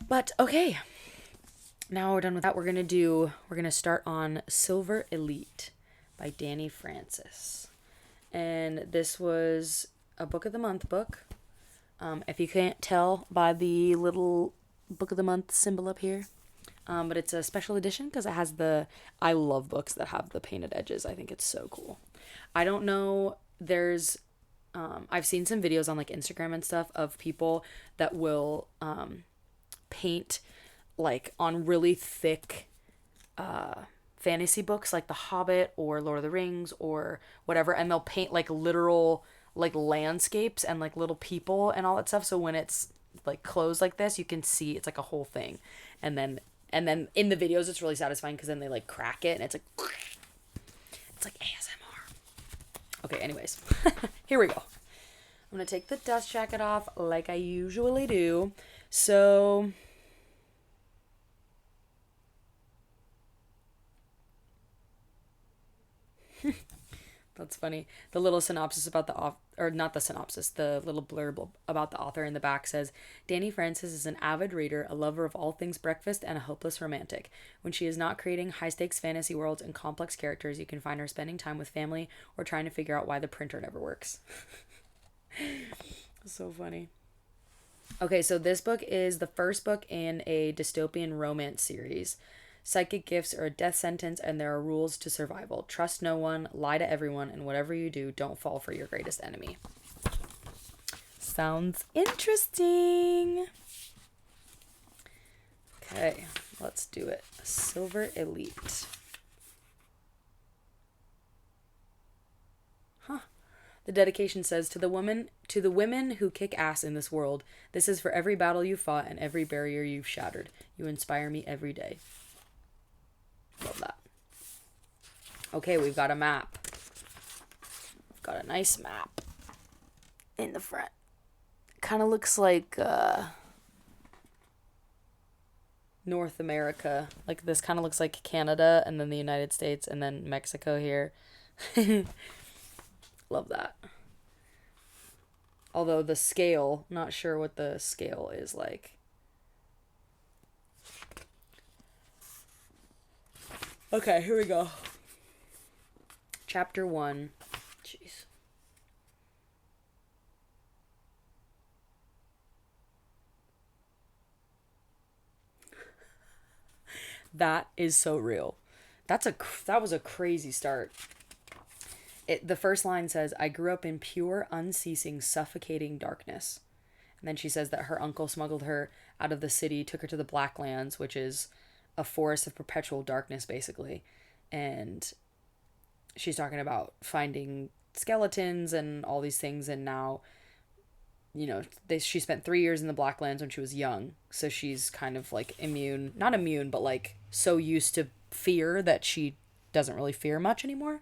But okay, now we're done with that. We're gonna start on Silver Elite by Dani Francis. And this was a book of the month book. If you can't tell by the little book of the month symbol up here. But it's a special edition because it has I love books that have the painted edges. I think it's so cool. I don't know, I've seen some videos on like Instagram and stuff of people that will paint like on really thick fantasy books like The Hobbit or Lord of the Rings or whatever, and they'll paint like literal like landscapes and like little people and all that stuff. So when it's like closed like this, you can see it's like a whole thing, and then in the videos it's really satisfying because then they like crack it and it's like ASMR. Okay, anyways, here we go. I'm gonna take the dust jacket off like I usually do. So that's funny. The little synopsis about or not the synopsis, the little blurb about the author in the back says, Dani Francis is an avid reader, a lover of all things breakfast, and a hopeless romantic. When she is not creating high-stakes fantasy worlds and complex characters, you can find her spending time with family or trying to figure out why the printer never works. So funny. Okay, so this book is the first book in a dystopian romance series. Psychic gifts are a death sentence, and there are rules to survival. Trust no one, lie to everyone, and whatever you do, don't fall for your greatest enemy. Sounds interesting. Okay, let's do it. Silver Elite. Huh. The dedication says, to the women who kick ass in this world, this is for every battle you fought and every barrier you've shattered. You inspire me every day. Love that. Okay, we've got a map. We've got a nice map in the front. Kind of looks like North America. Like this kind of looks like Canada and then the United States and then Mexico here. Love that. Although the scale, not sure what the scale is like. Okay, here we go. Chapter 1. Jeez. That is so real. That was a crazy start. The first line says, I grew up in pure, unceasing, suffocating darkness. And then she says that her uncle smuggled her out of the city, took her to the Blacklands, which is a forest of perpetual darkness, basically. And she's talking about finding skeletons and all these things. And now, she spent 3 years in the Blacklands when she was young. So she's kind of like not immune, but like so used to fear that she doesn't really fear much anymore.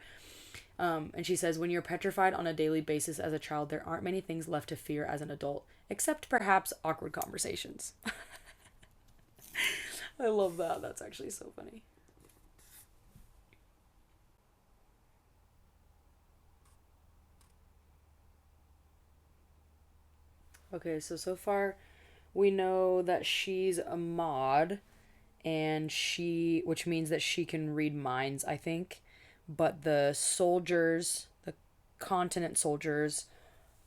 And she says, when you're petrified on a daily basis as a child, there aren't many things left to fear as an adult, except perhaps awkward conversations. I love that. That's actually so funny. Okay, so far we know that she's a mod, and which means that she can read minds, I think. But the continent soldiers,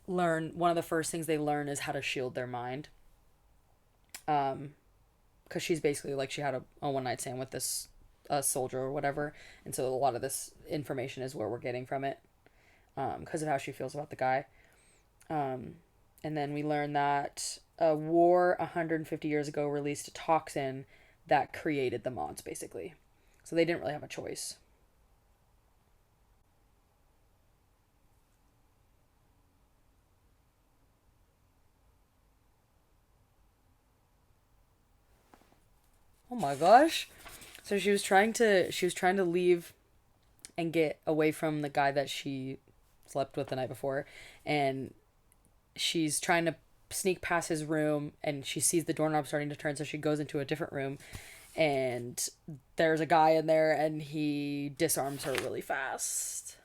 one of the first things they learn is how to shield their mind. Because she's basically like she had a one night stand with this soldier or whatever, and so a lot of this information is where we're getting from it, because of how she feels about the guy. And then we learn that a war 150 years ago released a toxin that created the mods, basically. So they didn't really have a choice. Oh my gosh. So she was trying to leave and get away from the guy that she slept with the night before, and she's trying to sneak past his room, and she sees the doorknob starting to turn, so she goes into a different room, and there's a guy in there, and he disarms her really fast.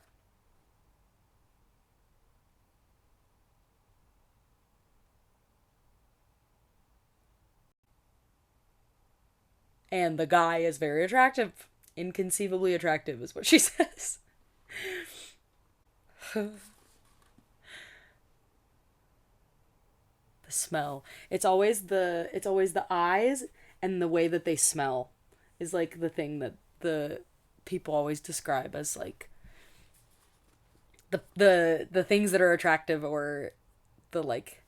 And the guy is very attractive. Inconceivably attractive is what she says. The smell. It's always the eyes and the way that they smell is like the thing that the people always describe as like the things that are attractive, or the like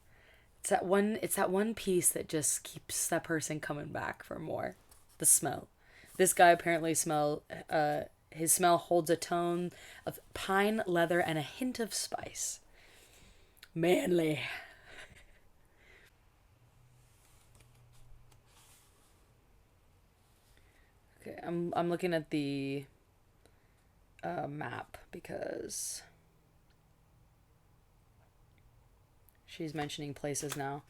it's that one piece that just keeps that person coming back for more. The smell. This guy apparently his smell holds a tone of pine, leather, and a hint of spice. Manly. Okay, I'm looking at the map because she's mentioning places now.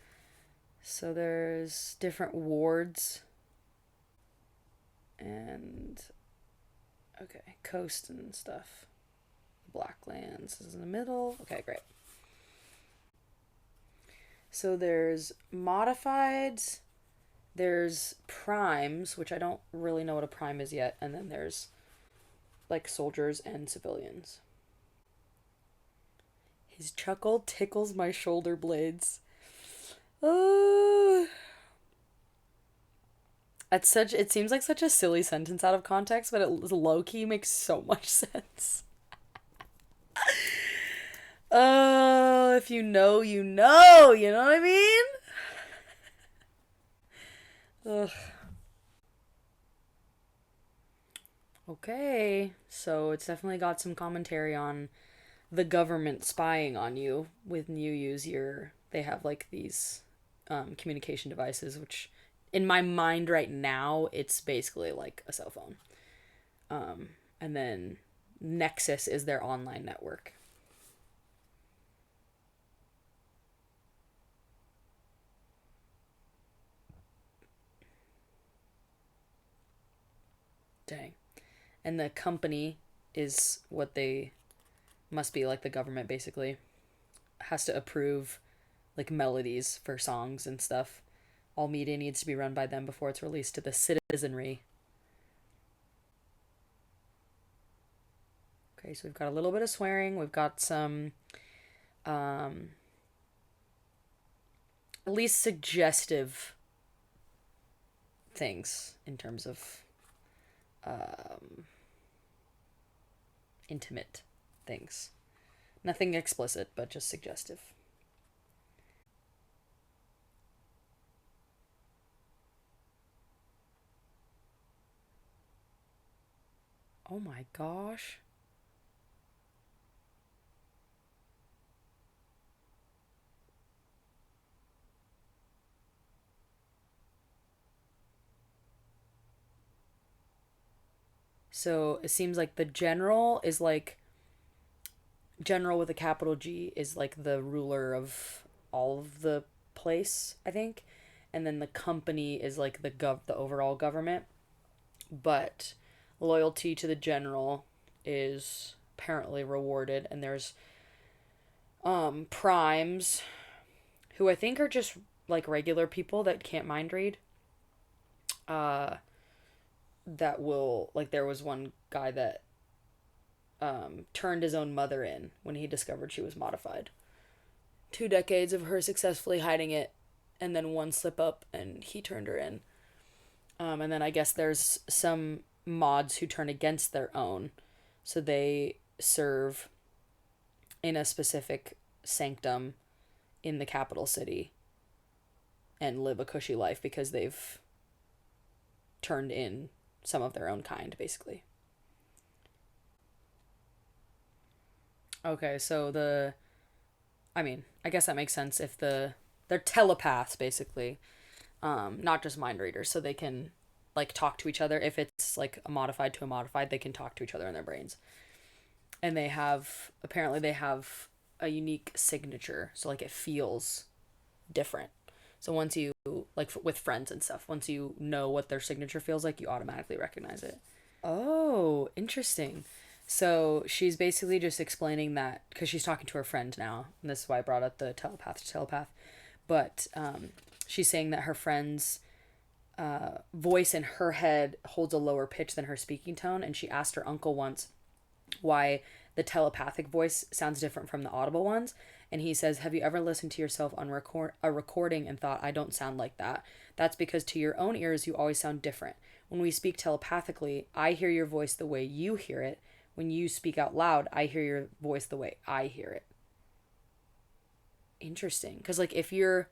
So there's different wards and okay, coast and stuff. Blacklands is in the middle. Okay, great. So there's modifieds, there's primes, which I don't really know what a prime is yet, and then there's like soldiers and civilians. His chuckle tickles my shoulder blades. Oh, it seems like such a silly sentence out of context, but it low key makes so much sense. Oh, if you know, you know. You know what I mean? Ugh. Okay, so it's definitely got some commentary on the government spying on you when you use your. They have like these communication devices, which in my mind right now, it's basically like a cell phone. And then Nexus is their online network. Dang. And the company is what they must be like the government basically has to approve like melodies for songs and stuff. All media needs to be run by them before it's released to the citizenry. Okay, so we've got a little bit of swearing. We've got some at least suggestive things in terms of intimate things. Nothing explicit, but just suggestive. Oh my gosh. So it seems like the general is like general with a capital G is like the ruler of all of the place, I think. And then the company is like the overall government. But loyalty to the general is apparently rewarded, and there's primes who I think are just like regular people that can't mind read. Uh that will like there was one guy that turned his own mother in when he discovered she was modified. 2 decades of her successfully hiding it, and then one slip up, and he turned her in. And then I guess there's some mods who turn against their own, so they serve in a specific sanctum in the capital city and live a cushy life because they've turned in some of their own kind, basically. Okay, so I mean, I guess that makes sense if they're telepaths basically, not just mind readers, so they can like talk to each other. If it's like a modified to a modified, they can talk to each other in their brains. And they have a unique signature, so like it feels different. So once you like with friends and stuff, once you know what their signature feels like, you automatically recognize it. Oh, interesting. So she's basically just explaining that because she's talking to her friend now, and this is why I brought up the telepath to telepath. But she's saying that her friends voice in her head holds a lower pitch than her speaking tone. And she asked her uncle once why the telepathic voice sounds different from the audible ones. And he says, have you ever listened to yourself on a recording and thought, I don't sound like that? That's because to your own ears, you always sound different. When we speak telepathically, I hear your voice the way you hear it. When you speak out loud, I hear your voice the way I hear it. Interesting. Because, like, if you're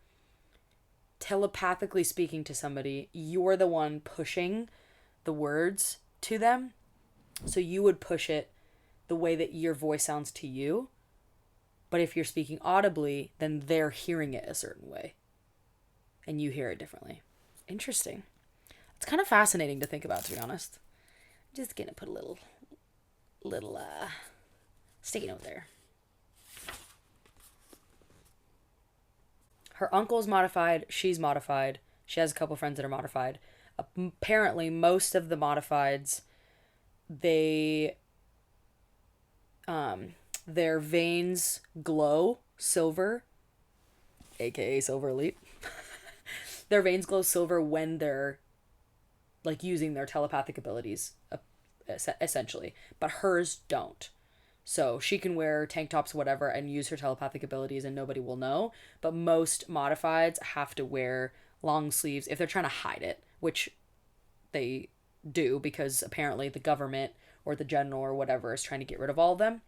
telepathically speaking to somebody, you're the one pushing the words to them. So you would push it the way that your voice sounds to you. But if you're speaking audibly, then they're hearing it a certain way. And you hear it differently. Interesting. It's kind of fascinating to think about, to be honest. I'm just gonna put a little sticky note there. Her uncle's modified. She's modified. She has a couple friends that are modified. Apparently, most of the modifieds, their veins glow silver, aka Silver Elite. Their veins glow silver when they're like using their telepathic abilities, essentially. But hers don't. So she can wear tank tops, whatever, and use her telepathic abilities and nobody will know. But most modifieds have to wear long sleeves if they're trying to hide it, which they do because apparently the government or the general or whatever is trying to get rid of all of them.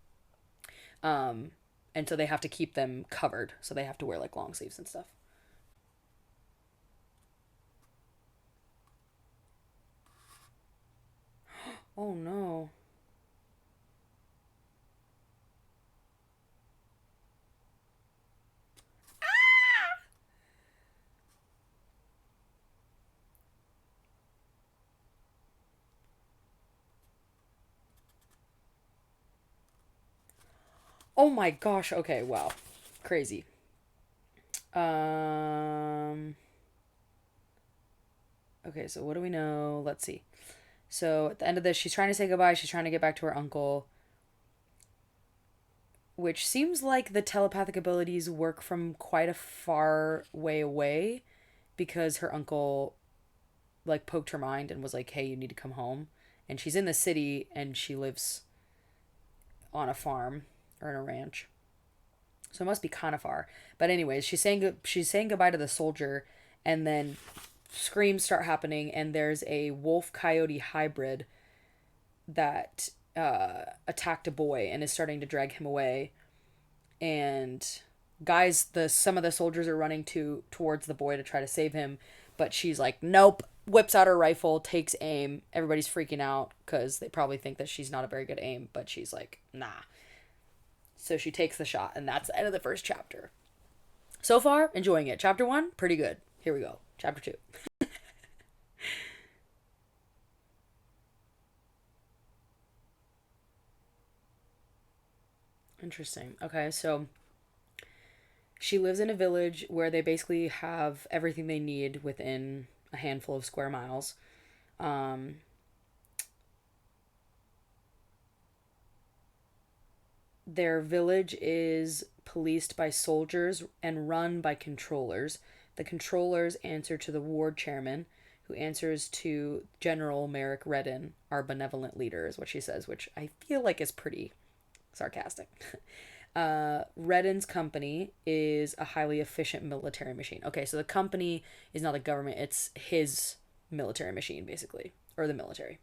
And so they have to keep them covered. So they have to wear like long sleeves and stuff. Oh no. Oh my gosh. Okay, wow. Crazy. Okay, so what do we know? Let's see. So at the end of this, she's trying to say goodbye. She's trying to get back to her uncle, which seems like the telepathic abilities work from quite a far way away because her uncle like poked her mind and was like, hey, you need to come home. And she's in the city and she lives on a farm or in a ranch. So it must be kind of far. But anyways, she's saying goodbye to the soldier, and then screams start happening, and there's a wolf coyote hybrid that attacked a boy and is starting to drag him away. And some of the soldiers are running towards the boy to try to save him, but she's like, nope. Whips out her rifle, takes aim. Everybody's freaking out because they probably think that she's not a very good aim, but she's like, nah. So she takes the shot, and that's the end of the first chapter. So far, enjoying it. Chapter 1, pretty good. Here we go. Chapter 2. Interesting. Okay, so she lives in a village where they basically have everything they need within a handful of square miles. Their village is policed by soldiers and run by controllers. The controllers answer to the ward chairman, who answers to General Merrick Redden, our benevolent leader, is what she says, which I feel like is pretty sarcastic. Redden's company is a highly efficient military machine. Okay, so the company is not the government, it's his military machine, basically, or the military.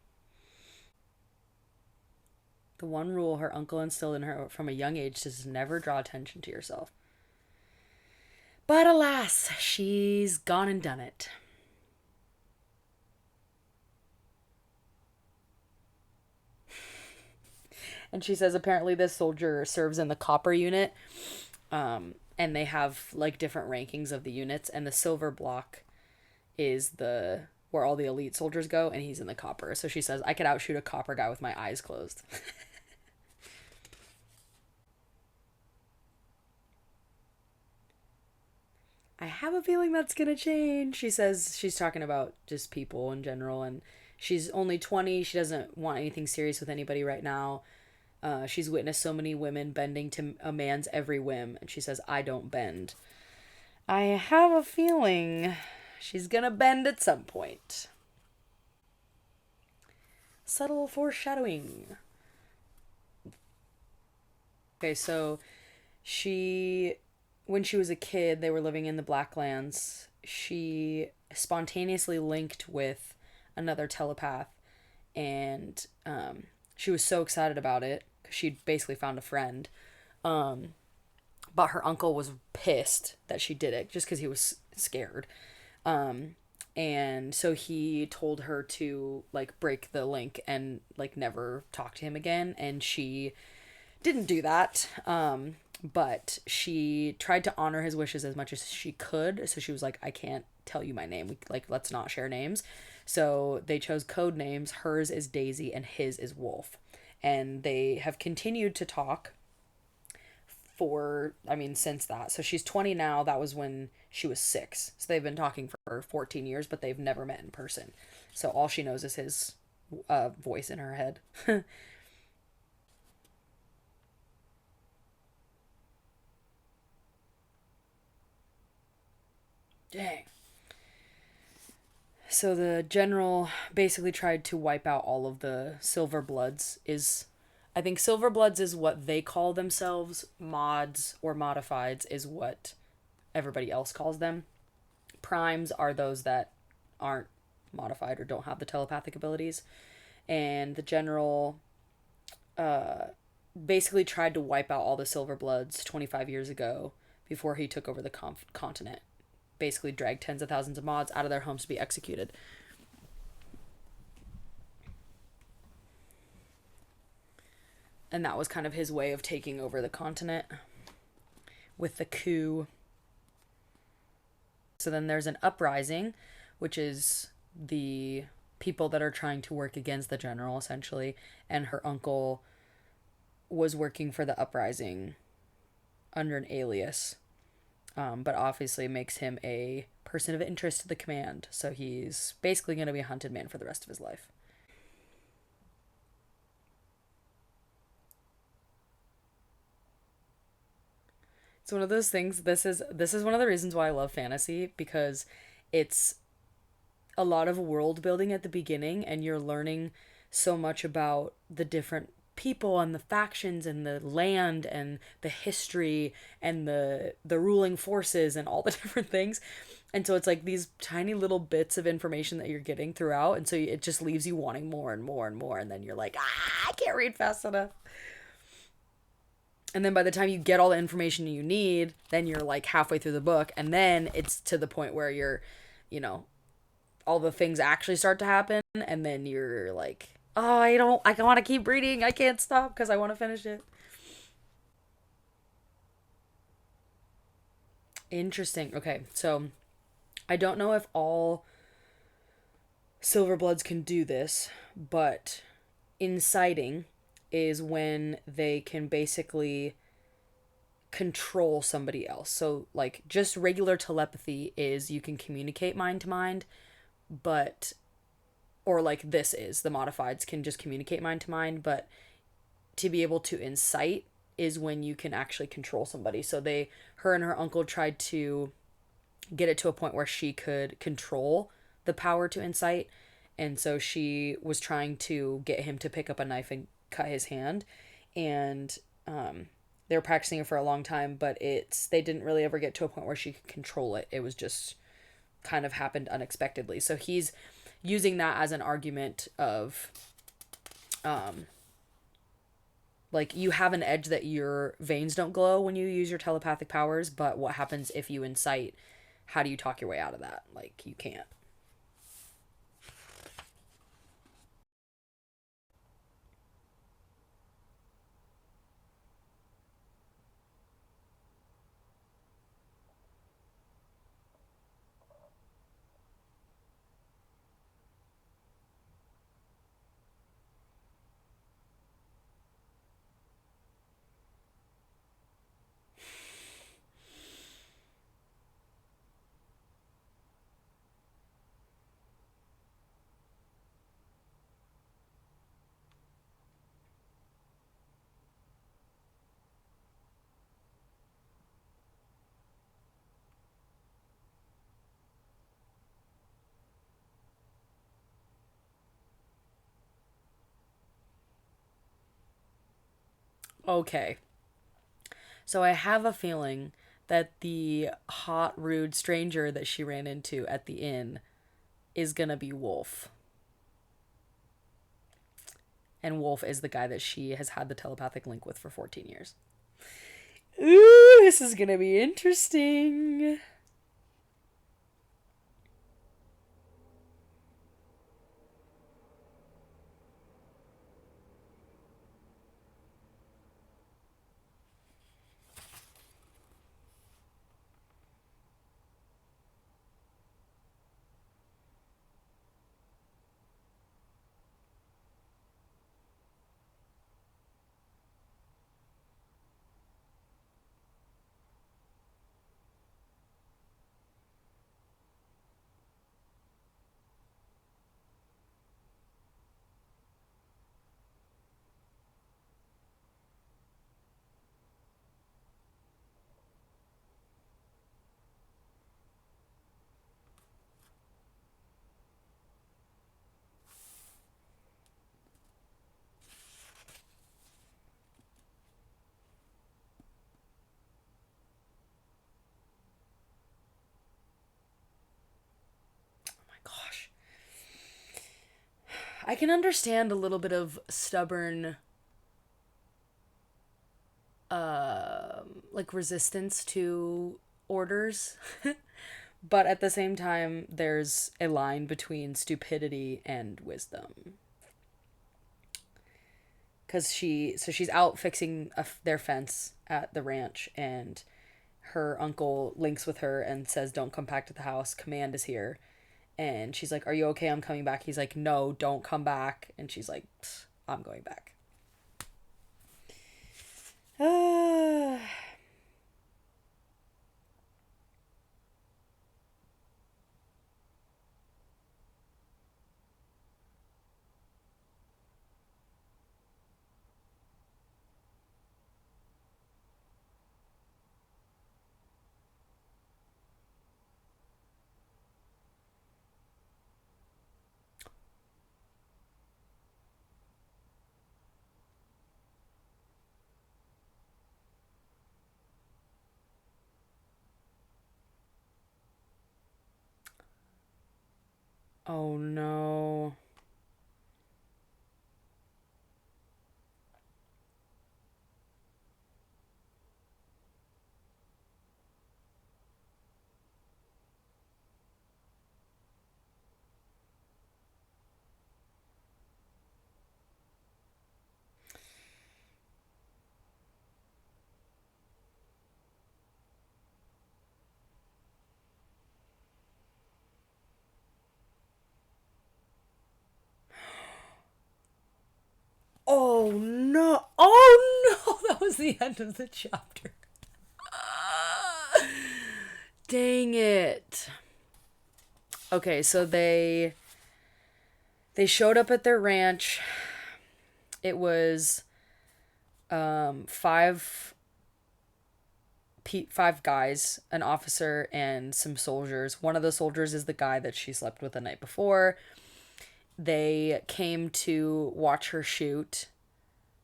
The one rule her uncle instilled in her from a young age is never draw attention to yourself. But alas, she's gone and done it. And she says apparently this soldier serves in the copper unit. And they have like different rankings of the units, and the silver block is the where all the elite soldiers go, and he's in the copper. So she says, I could outshoot a copper guy with my eyes closed. I have a feeling that's gonna change. She says she's talking about just people in general, and she's only 20. She doesn't want anything serious with anybody right now. She's witnessed so many women bending to a man's every whim, and she says, I don't bend. I have a feeling She's gonna bend at some point. Subtle foreshadowing. Okay, so she, when she was a kid, they were living in the Blacklands. She spontaneously linked with another telepath, and she was so excited about it because she'd basically found a friend. But her uncle was pissed that she did it just because he was scared. And so he told her to like break the link and like never talk to him again. And she didn't do that. But she tried to honor his wishes as much as she could. So she was like, I can't tell you my name. Like, let's not share names. So they chose code names. Hers is Daisy and his is Wolf. And they have continued to talk since that. So she's 20 now. That was when she was 6. So they've been talking for 14 years, but they've never met in person. So all she knows is his voice in her head. Dang. So the general basically tried to wipe out all of the Silver Bloods. I think Silver Bloods is what they call themselves. Mods or modifieds is what everybody else calls them. Primes are those that aren't modified or don't have the telepathic abilities. And the general basically tried to wipe out all the Silver Bloods 25 years ago before he took over the continent. Basically dragged tens of thousands of mods out of their homes to be executed. And that was kind of his way of taking over the continent with the coup. So then there's an uprising, which is the people that are trying to work against the general, essentially. And her uncle was working for the uprising under an alias. But obviously makes him a person of interest to the command. So he's basically going to be a hunted man for the rest of his life. It's one of those things. This is one of the reasons why I love fantasy, because it's a lot of world building at the beginning, and you're learning so much about the different people and the factions and the land and the history and the ruling forces and all the different things. And so it's like these tiny little bits of information that you're getting throughout, and so it just leaves you wanting more and more and more, and then you're like, I can't read fast enough. And then by the time you get all the information you need, then you're like halfway through the book, and then it's to the point where you're, you know, all the things actually start to happen, and then you're like, oh, I want to keep reading. I can't stop because I want to finish it. Interesting. Okay, so I don't know if all Silverbloods can do this, but inciting is when they can basically control somebody else. So, like, just regular telepathy is you can communicate mind to mind, but, or like this is, the modifieds can just communicate mind to mind, but to be able to incite is when you can actually control somebody. So her and her uncle tried to get it to a point where she could control the power to incite. And so she was trying to get him to pick up a knife and cut his hand. And they were practicing it for a long time, but they didn't really ever get to a point where she could control it. It was just kind of happened unexpectedly. So he's using that as an argument of like, you have an edge that your veins don't glow when you use your telepathic powers, but what happens if you incite? How do you talk your way out of that? Like, you can't. Okay. So I have a feeling that the hot, rude stranger that she ran into at the inn is gonna be Wolf. And Wolf is the guy that she has had the telepathic link with for 14 years. Ooh, this is gonna be interesting. Oh my gosh. I can understand a little bit of stubborn like resistance to orders. But at the same time, there's a line between stupidity and wisdom. Cuz she's out fixing their fence at the ranch, and her uncle links with her and says don't come back to the house. Command is here. And she's like, "Are you okay? I'm coming back." He's like, "No, don't come back." And she's like, "I'm going back." Uh, oh no. Oh no. Oh no. That was the end of the chapter. Dang it. Okay, so they showed up at their ranch. It was five guys, an officer, and some soldiers. One of the soldiers is the guy that she slept with the night before. They came to watch her shoot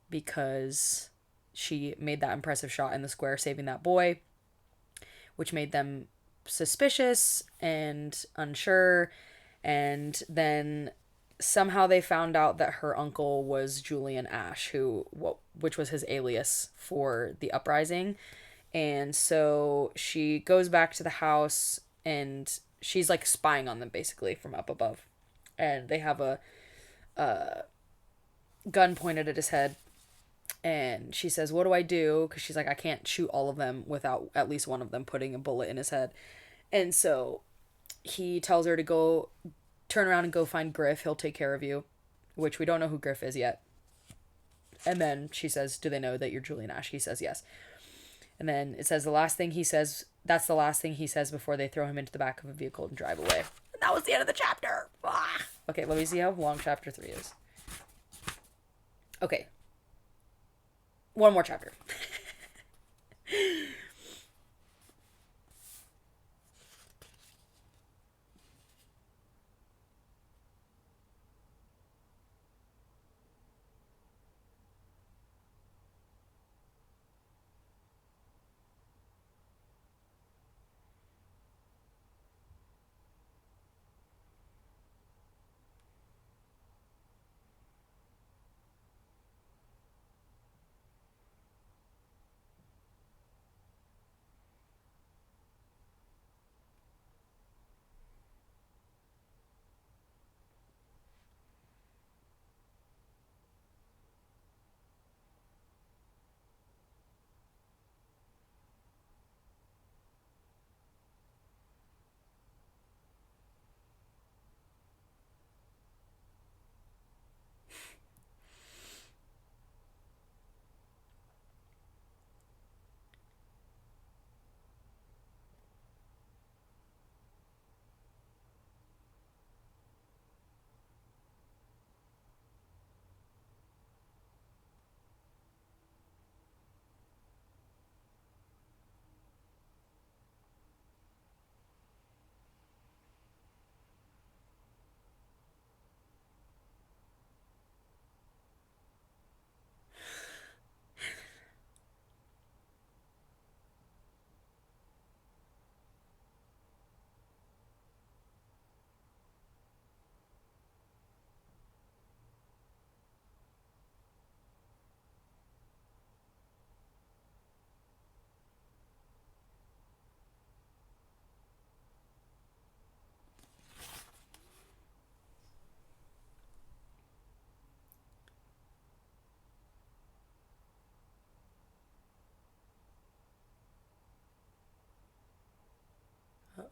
because she made that impressive shot in the square saving that boy, which made them suspicious and unsure. And then somehow they found out that her uncle was Julian Ash, which was his alias for the uprising. And so she goes back to the house and she's like spying on them basically from up above. And they have a gun pointed at his head. And she says, "What do I do?" Because she's like, "I can't shoot all of them without at least one of them putting a bullet in his head." And so he tells her to go turn around and go find Griff. He'll take care of you, which we don't know who Griff is yet. And then she says, "Do they know that you're Julian Ash?" He says, "Yes." And then it says the last thing he says, that's the last thing he says before they throw him into the back of a vehicle and drive away. And that was the end of the chapter. Ah. Okay, let me see how long chapter 3 is. Okay. One more chapter.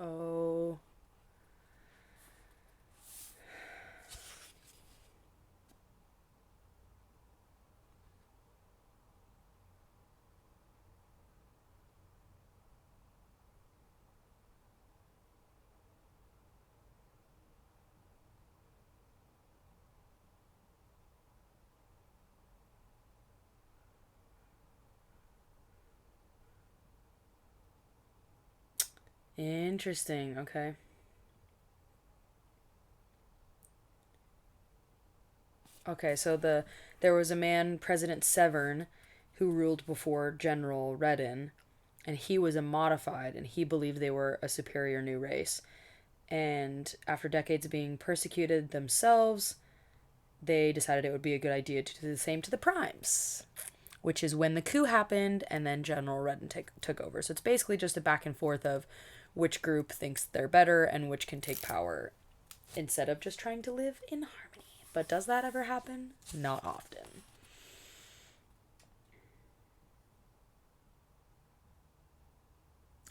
Oh. Interesting. Okay. Okay, so there was a man, President Severn, who ruled before General Redden, and he was a modified, and he believed they were a superior new race. And after decades of being persecuted themselves, they decided it would be a good idea to do the same to the primes, which is when the coup happened, and then General Redden took over. So it's basically just a back and forth of which group thinks they're better and which can take power instead of just trying to live in harmony. But does that ever happen? Not often.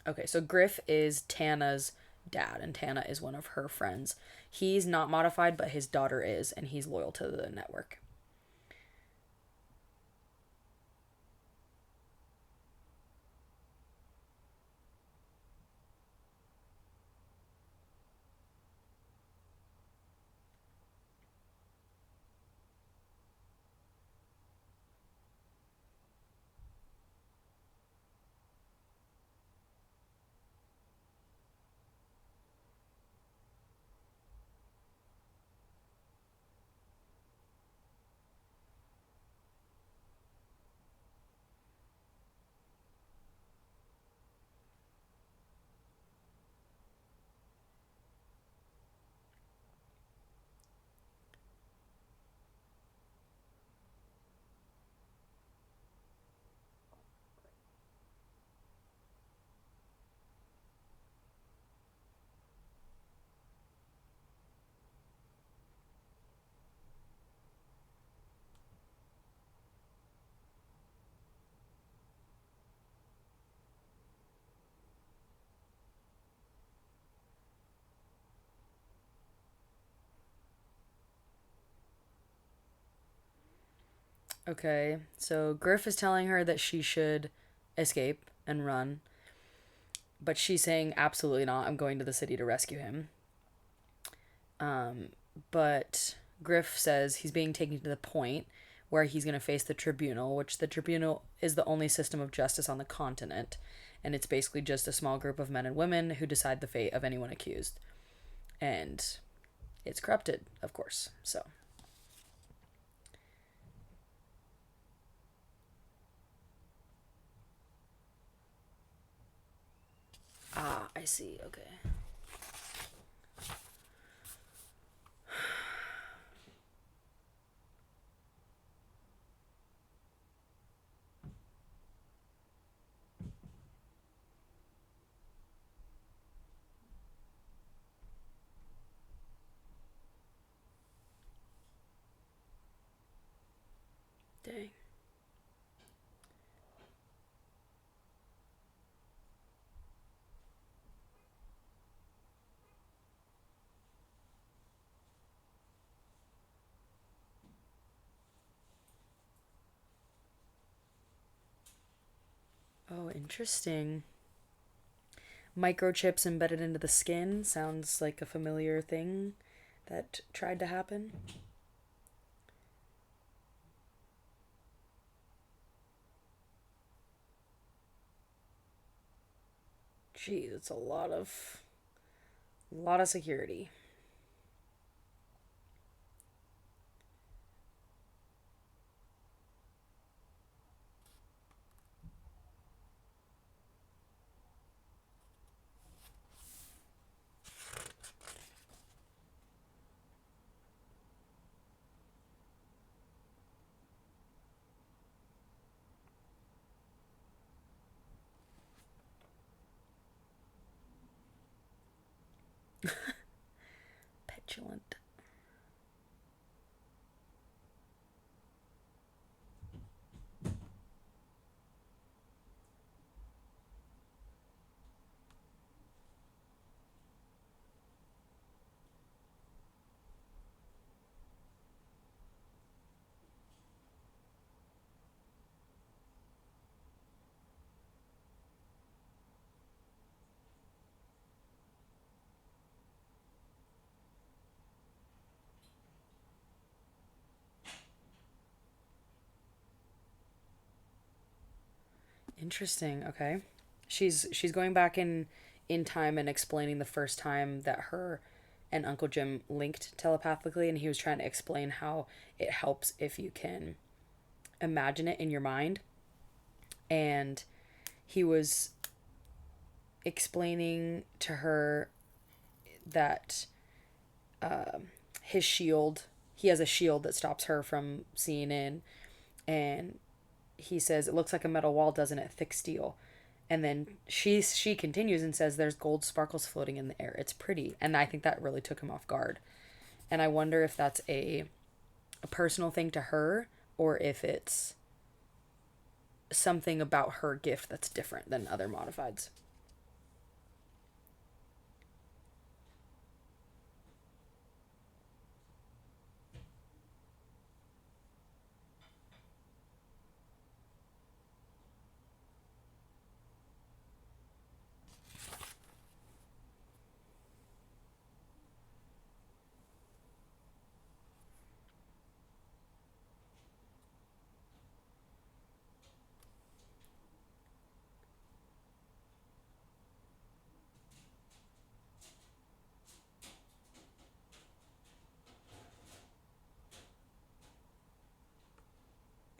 Okay, so Griff is Tana's dad, and Tana is one of her friends. He's not modified, but his daughter is, and he's loyal to the network. Okay, so Griff is telling her that she should escape and run, but she's saying, absolutely not, I'm going to the city to rescue him. But Griff says he's being taken to the point where he's going to face the tribunal, which the tribunal is the only system of justice on the continent. And it's basically just a small group of men and women who decide the fate of anyone accused. And it's corrupted, of course. So. Ah, I see. Okay. Dang. Oh, interesting. Microchips embedded into the skin sounds like a familiar thing that tried to happen. Geez, it's a lot of security. Petulant. Interesting. Okay. She's going back in time and explaining the first time that her and Uncle Jim linked telepathically, and he was trying to explain how it helps if you can imagine it in your mind. And he was explaining to her that his shield, he has a shield that stops her from seeing in, and he says, it looks like a metal wall, doesn't it? Thick steel. And then she continues and says, there's gold sparkles floating in the air. It's pretty. And I think that really took him off guard. And I wonder if that's a personal thing to her, or if it's something about her gift that's different than other modifieds.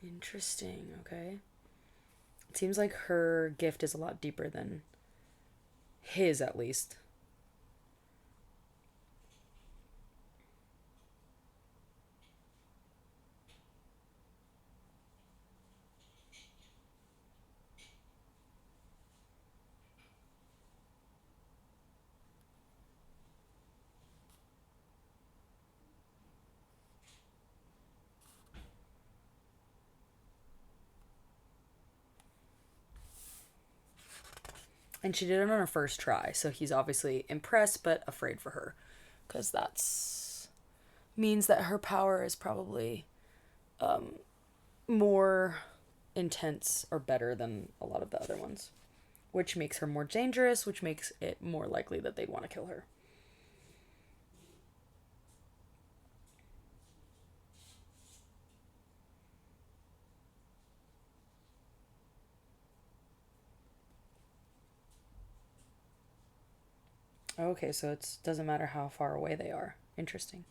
Interesting. Okay. It seems like her gift is a lot deeper than his, at least. And she did it on her first try, so he's obviously impressed but afraid for her, because that's means that her power is probably more intense or better than a lot of the other ones, which makes her more dangerous, which makes it more likely that they'd want to kill her. Okay, so it doesn't matter how far away they are. Interesting.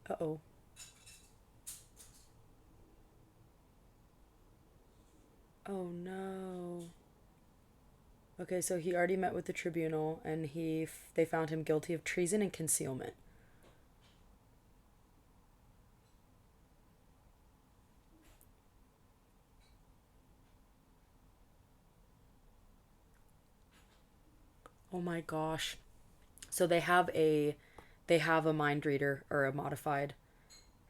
Uh oh. Oh no. Okay, so he already met with the tribunal, and they found him guilty of treason and concealment. Oh my gosh. So they have a mind reader or a modified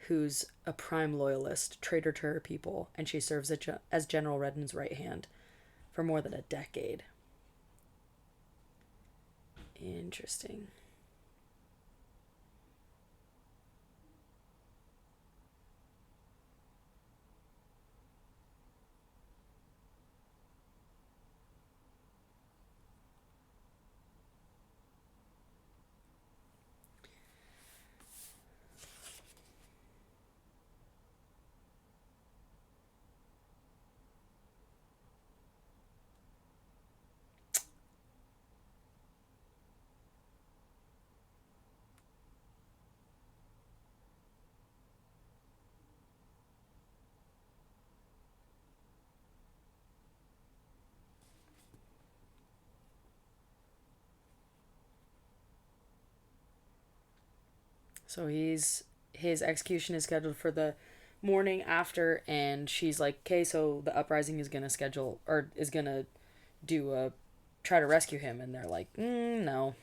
who's a prime loyalist, traitor to her people, and she serves as General Redden's right hand for more than a decade. Interesting. So his execution is scheduled for the morning after, and she's like, okay, so the uprising is gonna schedule or is gonna do a try to rescue him, and they're like, no.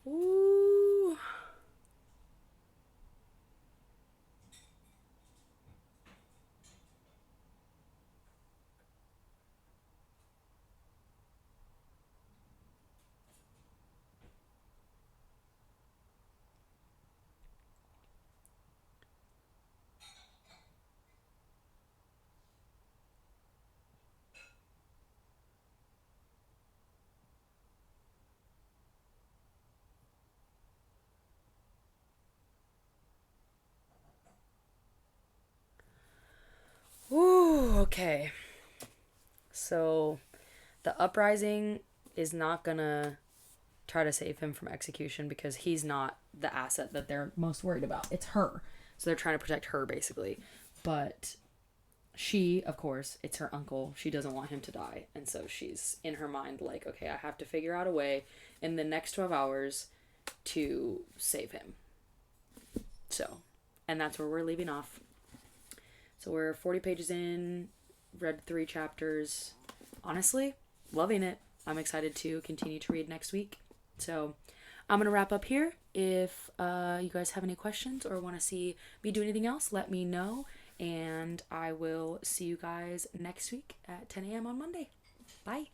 Ooh. Ooh, okay. So the uprising is not gonna try to save him from execution because he's not the asset that they're most worried about. It's her. So they're trying to protect her basically. But she, of course, it's her uncle. She doesn't want him to die. And so she's in her mind like, okay, I have to figure out a way in the next 12 hours to save him. So, and that's where we're leaving off. So we're 40 pages in, read 3 chapters. Honestly, loving it. I'm excited to continue to read next week. So I'm going to wrap up here. If you guys have any questions or want to see me do anything else, let me know. And I will see you guys next week at 10 a.m. on Monday. Bye.